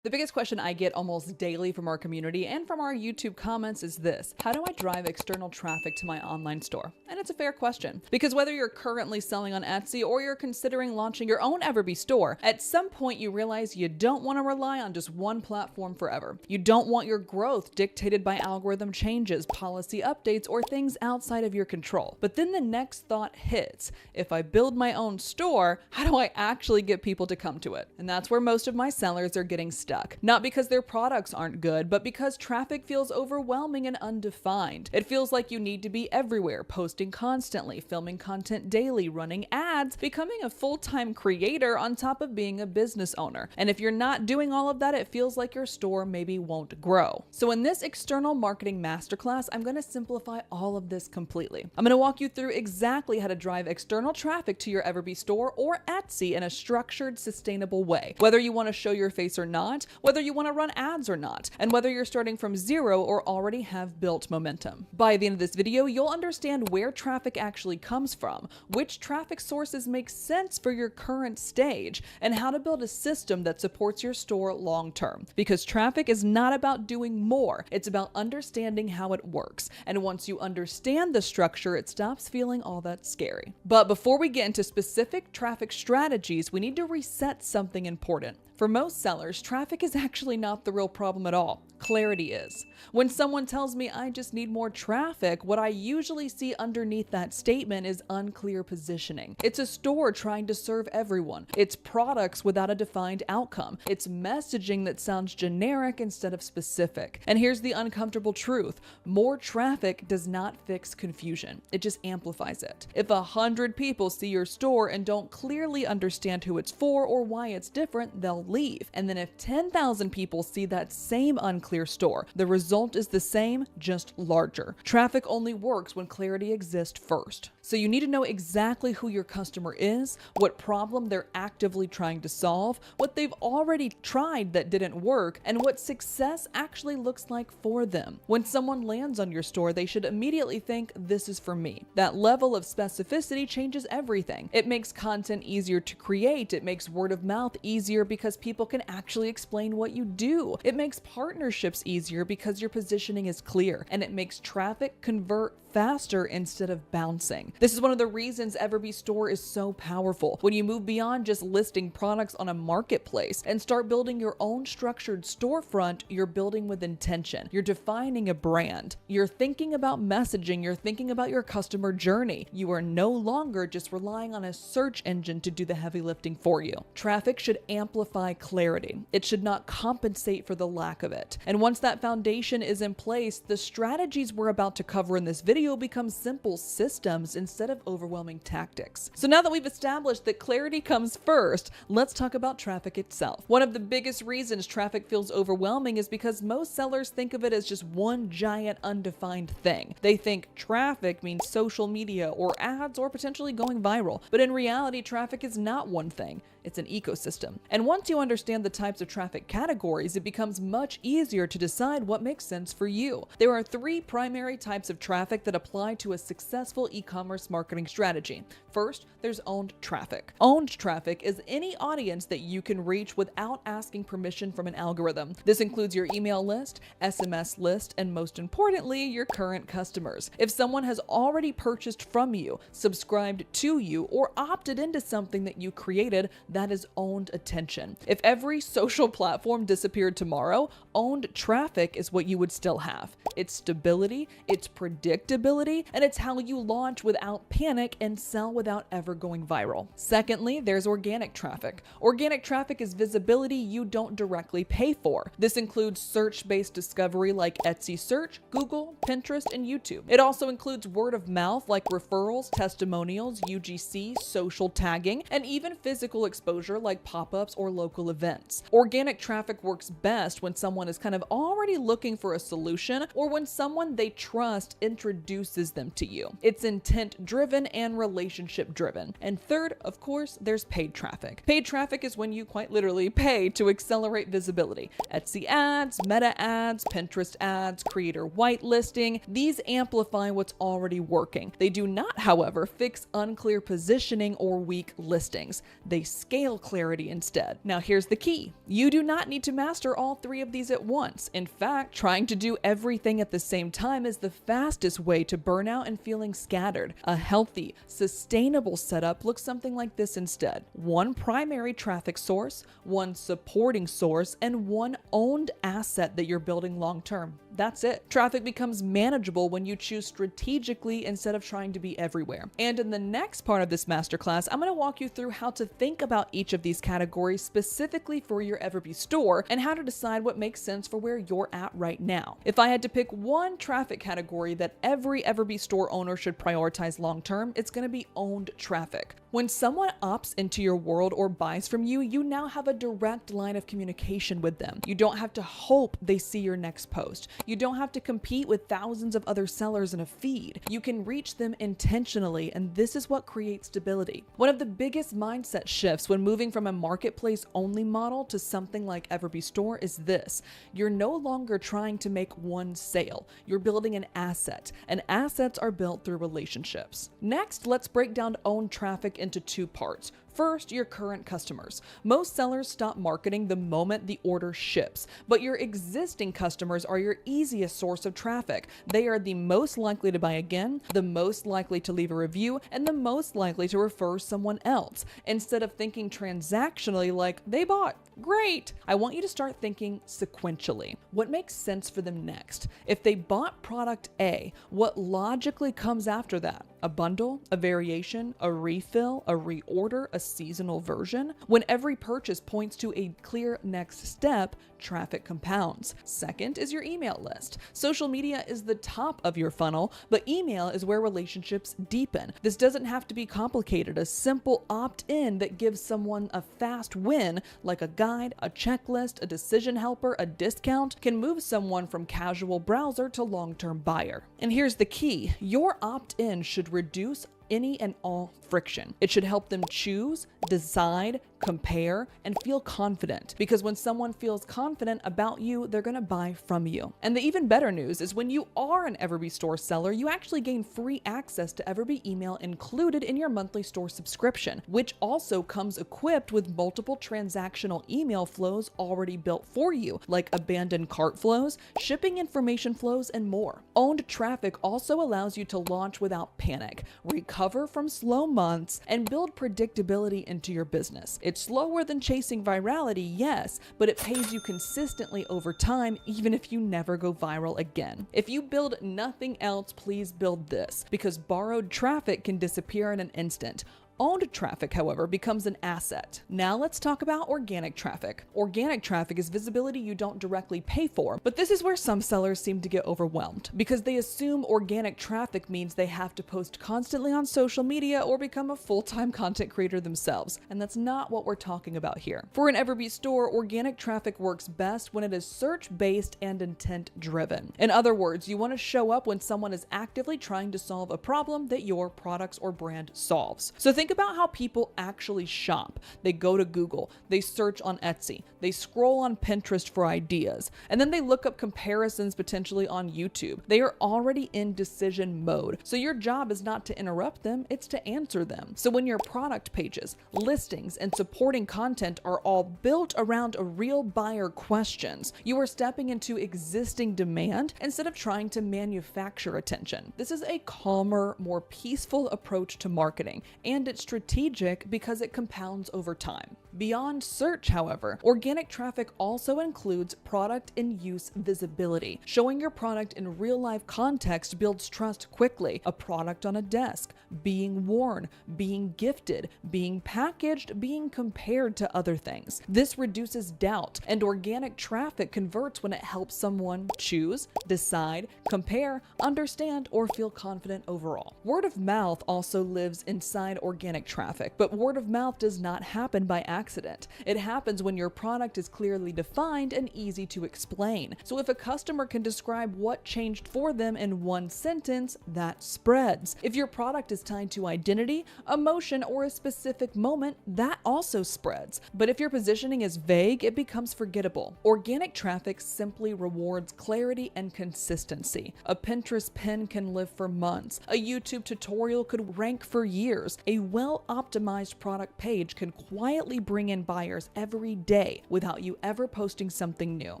The biggest question I get almost daily from our community and from our YouTube comments is this: how do I drive external traffic to my online store? And it's a fair question, because whether you're currently selling on Etsy or you're considering launching your own EverBee store, at some point you realize you don't want to rely on just one platform forever. You don't want your growth dictated by algorithm changes, policy updates, or things outside of your control. But then the next thought hits: if I build my own store, how do I actually get people to come to it? And that's where most of my sellers are getting stuck. Not because their products aren't good, but because traffic feels overwhelming and undefined. It feels like you need to be everywhere, posting constantly, filming content daily, running ads, becoming a full-time creator on top of being a business owner. And if you're not doing all of that, it feels like your store maybe won't grow. So in this external marketing masterclass, I'm going to simplify all of this completely. I'm going to walk you through exactly how to drive external traffic to your EverBee store or Etsy in a structured, sustainable way. Whether you want to show your face or not, whether you want to run ads or not, and whether you're starting from zero or already have built momentum. By the end of this video, you'll understand where traffic actually comes from, which traffic sources make sense for your current stage, and how to build a system that supports your store long term. Because traffic is not about doing more, it's about understanding how it works. And once you understand the structure, it stops feeling all that scary. But before we get into specific traffic strategies, we need to reset something important. For most sellers, traffic is actually not the real problem at all. Clarity is. When someone tells me I just need more traffic, what I usually see underneath that statement is unclear positioning. It's a store trying to serve everyone. It's products without a defined outcome. It's messaging that sounds generic instead of specific. And here's the uncomfortable truth: more traffic does not fix confusion. It just amplifies it. If 100 people see your store and don't clearly understand who it's for or why it's different, they'll leave. And then if 10,000 people see that same unclear store, the result is the same, just larger. Traffic only works when clarity exists first. So you need to know exactly who your customer is, what problem they're actively trying to solve, what they've already tried that didn't work, and what success actually looks like for them. When someone lands on your store, they should immediately think, this is for me. That level of specificity changes everything. It makes content easier to create. It makes word of mouth easier because people can actually explain what you do. It makes partnerships easier because your positioning is clear, and it makes traffic convert faster instead of bouncing. This is one of the reasons EverBee Store is so powerful. When you move beyond just listing products on a marketplace and start building your own structured storefront, you're building with intention. You're defining a brand. You're thinking about messaging. You're thinking about your customer journey. You are no longer just relying on a search engine to do the heavy lifting for you. Traffic should amplify clarity. It should not compensate for the lack of it. And once that foundation is in place, the strategies we're about to cover in this video become simple systems instead of overwhelming tactics. So now that we've established that clarity comes first, let's talk about traffic itself. One of the biggest reasons traffic feels overwhelming is because most sellers think of it as just one giant undefined thing. They think traffic means social media or ads or potentially going viral. But in reality, traffic is not one thing. It's an ecosystem. And once you understand the types of traffic categories, it becomes much easier to decide what makes sense for you. There are 3 primary types of traffic that apply to a successful e-commerce marketing strategy. First, there's owned traffic. Owned traffic is any audience that you can reach without asking permission from an algorithm. This includes your email list, SMS list, and most importantly, your current customers. If someone has already purchased from you, subscribed to you, or opted into something that you created, that is owned attention. If every social platform disappeared tomorrow, owned traffic is what you would still have. It's stability, it's predictability, and it's how you launch without panic and sell without ever going viral. Secondly, there's organic traffic. Organic traffic is visibility you don't directly pay for. This includes search-based discovery like Etsy search, Google, Pinterest, and YouTube. It also includes word of mouth like referrals, testimonials, UGC, social tagging, and even physical exposure like pop-ups or local events. Organic traffic works best when someone is kind of already looking for a solution or when someone they trust introduces them to you. It's intent-driven and relationship-driven. And third, of course, there's paid traffic. Paid traffic is when you quite literally pay to accelerate visibility. Etsy ads, Meta ads, Pinterest ads, creator whitelisting, these amplify what's already working. They do not, however, fix unclear positioning or weak listings. They scale clarity instead. Now here's the key. You do not need to master all three of these at once. In fact, trying to do everything at the same time is the fastest way to burnout and feeling scattered. A healthy, sustainable setup looks something like this instead. One primary traffic source, one supporting source, and one owned asset that you're building long term. That's it. Traffic becomes manageable when you choose strategically instead of trying to be everywhere. And in the next part of this masterclass, I'm going to walk you through how to think about each of these categories specifically for your EverBee store and how to decide what makes sense for where you're at right now. If I had to pick one traffic category that every EverBee store owner should prioritize long term, it's going to be owned traffic. When someone opts into your world or buys from you, you now have a direct line of communication with them. You don't have to hope they see your next post. You don't have to compete with thousands of other sellers in a feed. You can reach them intentionally, and this is what creates stability. One of the biggest mindset shifts when moving from a marketplace only model to something like EverBee Store is this. You're no longer trying to make one sale. You're building an asset, and assets are built through relationships. Next, let's break down owned traffic into two parts. First, your current customers. Most sellers stop marketing the moment the order ships, but your existing customers are your easiest source of traffic. They are the most likely to buy again, the most likely to leave a review, and the most likely to refer someone else. Instead of thinking transactionally like, they bought, great, I want you to start thinking sequentially. What makes sense for them next? If they bought product A, what logically comes after that? A bundle, a variation, a refill, a reorder, a seasonal version? When every purchase points to a clear next step, traffic compounds. Second is your email list. Social media is the top of your funnel, but email is where relationships deepen. This doesn't have to be complicated. A simple opt-in that gives someone a fast win, like a guide, a checklist, a decision helper, a discount, can move someone from casual browser to long-term buyer. And here's the key. Your opt-in should reduce any and all friction. It should help them choose, decide, compare, and feel confident. Because when someone feels confident about you, they're gonna buy from you. And the even better news is when you are an EverBee store seller, you actually gain free access to EverBee email included in your monthly store subscription, which also comes equipped with multiple transactional email flows already built for you, like abandoned cart flows, shipping information flows, and more. Owned traffic also allows you to launch without panic, recover from slow months, and build predictability into your business. It's slower than chasing virality, yes, but it pays you consistently over time, even if you never go viral again. If you build nothing else, please build this, because borrowed traffic can disappear in an instant. Owned traffic, however, becomes an asset. Now let's talk about organic traffic. Organic traffic is visibility you don't directly pay for, but this is where some sellers seem to get overwhelmed because they assume organic traffic means they have to post constantly on social media or become a full-time content creator themselves, and that's not what we're talking about here. For an EverBee store, organic traffic works best when it is search-based and intent-driven. In other words, you want to show up when someone is actively trying to solve a problem that your products or brand solves. So think about how people actually shop. They go to Google, they search on Etsy, they scroll on Pinterest for ideas, and then they look up comparisons potentially on YouTube. They are already in decision mode. So your job is not to interrupt them, it's to answer them. So when your product pages, listings, and supporting content are all built around a real buyer questions, you are stepping into existing demand instead of trying to manufacture attention. This is a calmer, more peaceful approach to marketing, and it's strategic because it compounds over time. Beyond search, however, organic traffic also includes product in use visibility. Showing your product in real-life context builds trust quickly. A product on a desk, being worn, being gifted, being packaged, being compared to other things. This reduces doubt, and organic traffic converts when it helps someone choose, decide, compare, understand, or feel confident overall. Word of mouth also lives inside organic traffic, but word of mouth does not happen by accident. It happens when your product is clearly defined and easy to explain. So if a customer can describe what changed for them in one sentence, that spreads. If your product is tied to identity, emotion, or a specific moment, that also spreads. But if your positioning is vague, it becomes forgettable. Organic traffic simply rewards clarity and consistency. A Pinterest pin can live for months. A YouTube tutorial could rank for years. A well-optimized product page can quietly bring in buyers every day without you ever posting something new.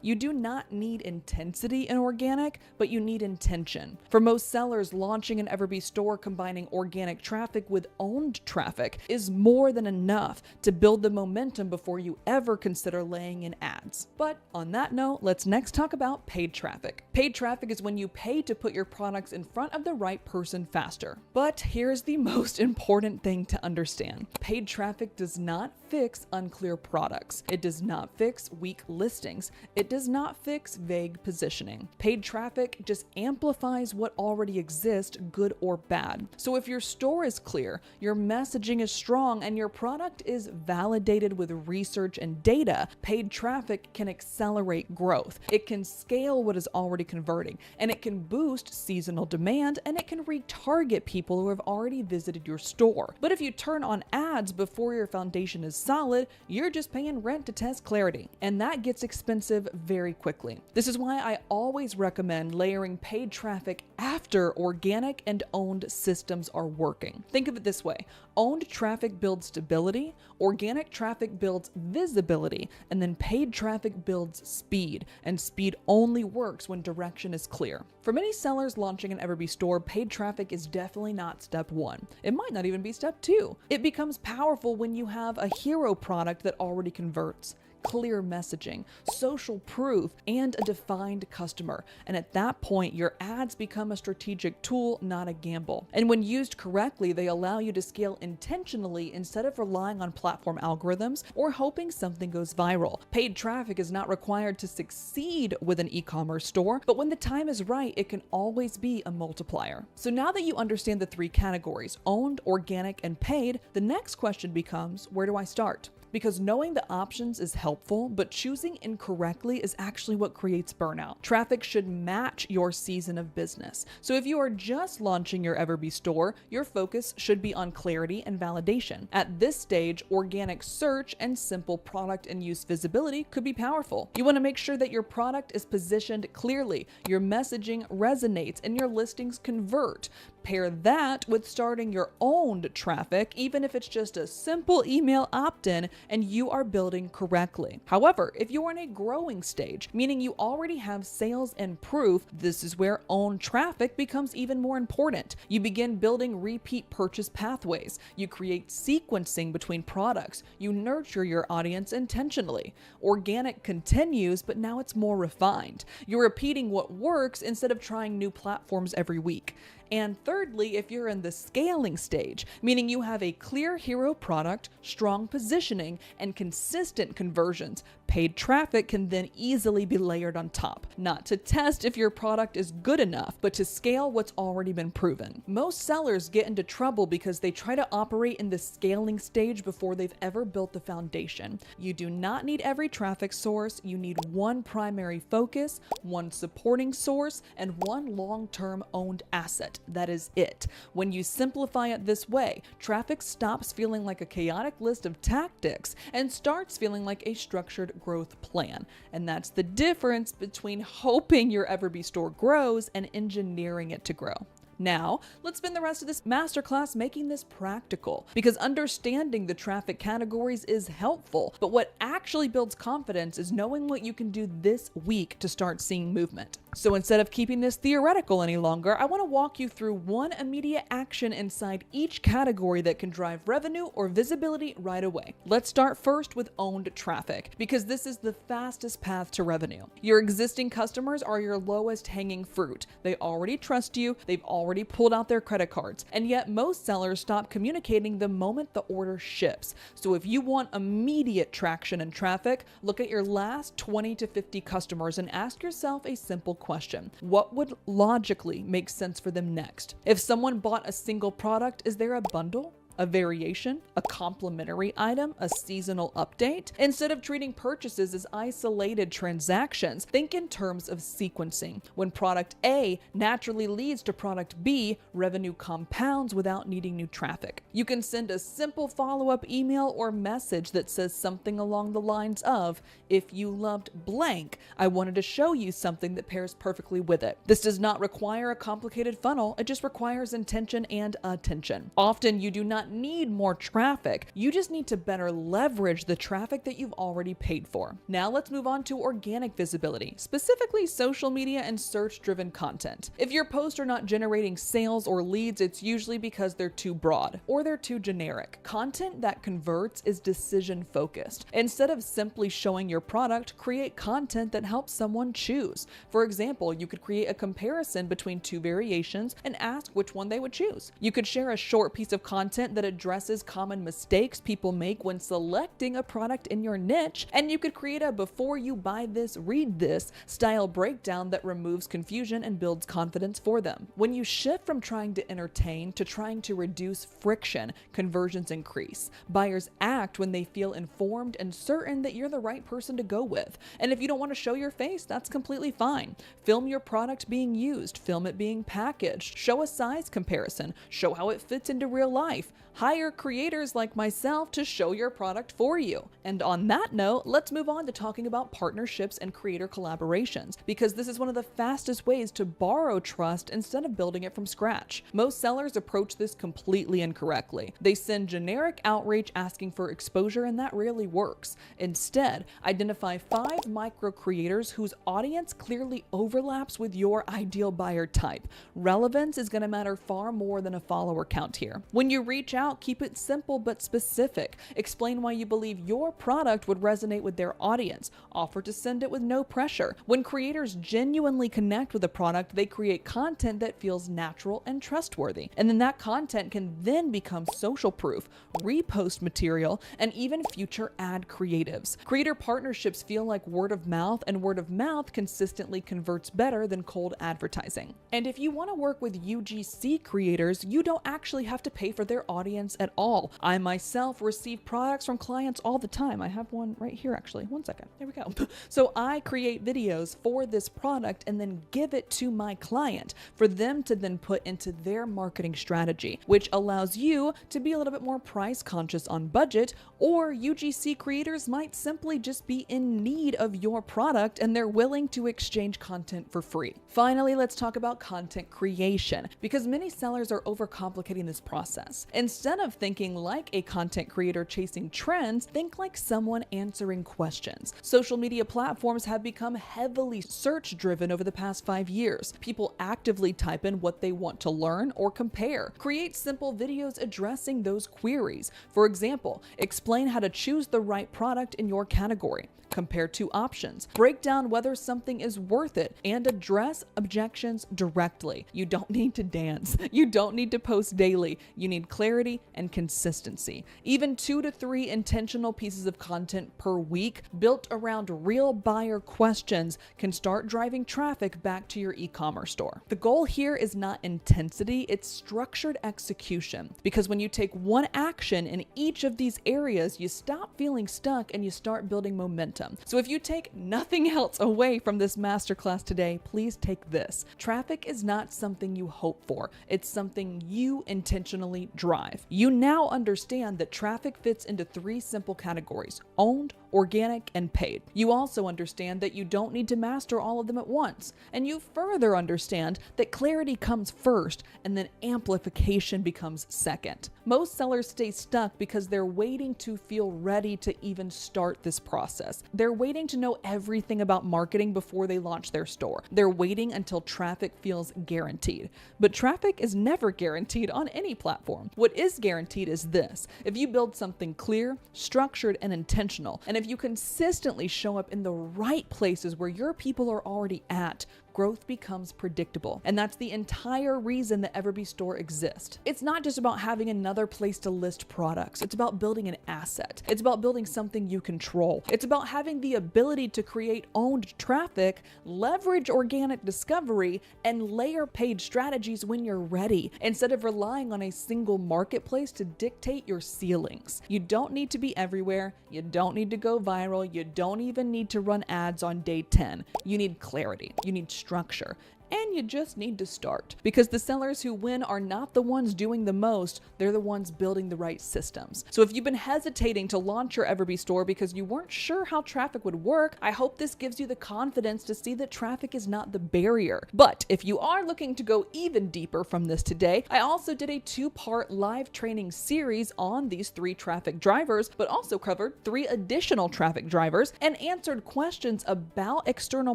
You do not need intensity in organic, but you need intention. For most sellers, launching an EverBee store combining organic traffic with owned traffic is more than enough to build the momentum before you ever consider laying in ads. But on that note, let's next talk about paid traffic. Paid traffic is when you pay to put your products in front of the right person faster. But here's the most important thing to understand. Paid traffic does not fix unclear products. It does not fix weak listings. It does not fix vague positioning. Paid traffic just amplifies what already exists, good or bad. So if your store is clear, your messaging is strong, and your product is validated with research and data, paid traffic can accelerate growth. It can scale what is already converting, and it can boost seasonal demand, and it can retarget people who have already visited your store. But if you turn on ads before your foundation is solid, you're just paying rent to test clarity, and that gets expensive very quickly. This is why I always recommend layering paid traffic after organic and owned systems are working. Think of it this way. Owned traffic builds stability, organic traffic builds visibility, and then paid traffic builds speed, and speed only works when direction is clear. For many sellers launching an EverBee store, paid traffic is definitely not step one. It might not even be step two. It becomes powerful when you have a hero product that already converts, clear messaging, social proof, and a defined customer. And at that point, your ads become a strategic tool, not a gamble. And when used correctly, they allow you to scale intentionally instead of relying on platform algorithms or hoping something goes viral. Paid traffic is not required to succeed with an e-commerce store, but when the time is right, it can always be a multiplier. So now that you understand the three categories, owned, organic, and paid, the next question becomes, where do I start? Because knowing the options is helpful, but choosing incorrectly is actually what creates burnout. Traffic should match your season of business. So if you are just launching your EverBee store, your focus should be on clarity and validation. At this stage, organic search and simple product and use visibility could be powerful. You want to make sure that your product is positioned clearly, your messaging resonates, and your listings convert. Pair that with starting your owned traffic, even if it's just a simple email opt-in, and you are building correctly. However, if you are in a growing stage, meaning you already have sales and proof, this is where owned traffic becomes even more important. You begin building repeat purchase pathways. You create sequencing between products. You nurture your audience intentionally. Organic continues, but now it's more refined. You're repeating what works instead of trying new platforms every week. And thirdly, if you're in the scaling stage, meaning you have a clear hero product, strong positioning, and consistent conversions, paid traffic can then easily be layered on top, not to test if your product is good enough, but to scale what's already been proven. Most sellers get into trouble because they try to operate in the scaling stage before they've ever built the foundation. You do not need every traffic source. You need one primary focus, one supporting source, and one long-term owned asset. That is it. When you simplify it this way, traffic stops feeling like a chaotic list of tactics and starts feeling like a structured growth plan. And that's the difference between hoping your EverBee store grows and engineering it to grow. Now, let's spend the rest of this masterclass making this practical, because understanding the traffic categories is helpful, but what actually builds confidence is knowing what you can do this week to start seeing movement. So instead of keeping this theoretical any longer, I want to walk you through one immediate action inside each category that can drive revenue or visibility right away. Let's start first with owned traffic, because this is the fastest path to revenue. Your existing customers are your lowest hanging fruit. They already trust you, they've already pulled out their credit cards, and yet most sellers stop communicating the moment the order ships. So if you want immediate traction and traffic, look at your last 20 to 50 customers and ask yourself a simple question. What would logically make sense for them next? If someone bought a single product, is there a bundle? A variation, a complementary item, a seasonal update? Instead of treating purchases as isolated transactions, think in terms of sequencing. When product A naturally leads to product B, revenue compounds without needing new traffic. You can send a simple follow-up email or message that says something along the lines of, "If you loved blank, I wanted to show you something that pairs perfectly with it." This does not require a complicated funnel, it just requires intention and attention. Often you do not not need more traffic. You just need to better leverage the traffic that you've already paid for. Now let's move on to organic visibility, specifically social media and search-driven content. If your posts are not generating sales or leads, it's usually because they're too broad or they're too generic. Content that converts is decision-focused. Instead of simply showing your product, create content that helps someone choose. For example, you could create a comparison between two variations and ask which one they would choose. You could share a short piece of content that addresses common mistakes people make when selecting a product in your niche, and you could create a before you buy this, read this style breakdown that removes confusion and builds confidence for them. When you shift from trying to entertain to trying to reduce friction, conversions increase. Buyers act when they feel informed and certain that you're the right person to go with. And if you don't want to show your face, that's completely fine. Film your product being used, film it being packaged, show a size comparison, show how it fits into real life. Hire creators like myself to show your product for you. And on that note, let's move on to talking about partnerships and creator collaborations, because this is one of the fastest ways to borrow trust instead of building it from scratch. Most sellers approach this completely incorrectly. They send generic outreach asking for exposure, and that rarely works. Instead, identify 5 micro creators whose audience clearly overlaps with your ideal buyer type. Relevance is going to matter far more than a follower count here. When you reach out, keep it simple but specific. Explain why you believe your product would resonate with their audience. Offer to send it with no pressure. When creators genuinely connect with a product, they create content that feels natural and trustworthy. And then that content can then become social proof, repost material, and even future ad creatives. Creator partnerships feel like word of mouth, and word of mouth consistently converts better than cold advertising. And if you want to work with UGC creators, you don't actually have to pay for their audience at all. I myself receive products from clients all the time. I have one right here actually. One second. There we go. So I create videos for this product and then give it to my client for them to then put into their marketing strategy, which allows you to be a little bit more price conscious on budget. Or UGC creators might simply just be in need of your product and they're willing to exchange content for free. Finally, let's talk about content creation, because many sellers are overcomplicating this process. Instead of thinking like a content creator chasing trends, think like someone answering questions. Social media platforms have become heavily search-driven over the past 5 years. People actively type in what they want to learn or compare. Create simple videos addressing those queries. For example, explain how to choose the right product in your category. Compare 2 options, break down whether something is worth it, and address objections directly. You don't need to dance. You don't need to post daily. You need clarity and consistency. Even 2 to 3 intentional pieces of content per week built around real buyer questions can start driving traffic back to your e-commerce store. The goal here is not intensity, it's structured execution. Because when you take one action in each of these areas, you stop feeling stuck and you start building momentum. So if you take nothing else away from this masterclass today, please take this. Traffic is not something you hope for. It's something you intentionally drive. You now understand that traffic fits into 3 simple categories: owned, organic, and paid. You also understand that you don't need to master all of them at once. And you further understand that clarity comes first and then amplification becomes second. Most sellers stay stuck because they're waiting to feel ready to even start this process. They're waiting to know everything about marketing before they launch their store. They're waiting until traffic feels guaranteed. But traffic is never guaranteed on any platform. What is guaranteed is this: if you build something clear, structured, and intentional, and if you consistently show up in the right places where your people are already at, growth becomes predictable. And that's the entire reason the EverBee store exists. It's not just about having another place to list products. It's about building an asset. It's about building something you control. It's about having the ability to create owned traffic, leverage organic discovery, and layer paid strategies when you're ready, instead of relying on a single marketplace to dictate your ceilings. You don't need to be everywhere. You don't need to go viral. You don't even need to run ads on day 10. You need clarity. You need structure. and you just need to start. Because the sellers who win are not the ones doing the most, they're the ones building the right systems. So if you've been hesitating to launch your EverBee store because you weren't sure how traffic would work, I hope this gives you the confidence to see that traffic is not the barrier. But if you are looking to go even deeper from this today, I also did a 2-part live training series on these 3 traffic drivers, but also covered 3 additional traffic drivers and answered questions about external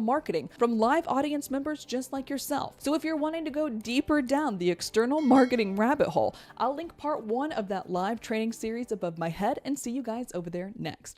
marketing from live audience members just like yourself. So if you're wanting to go deeper down the external marketing rabbit hole, I'll link part 1 of that live training series above my head and see you guys over there next.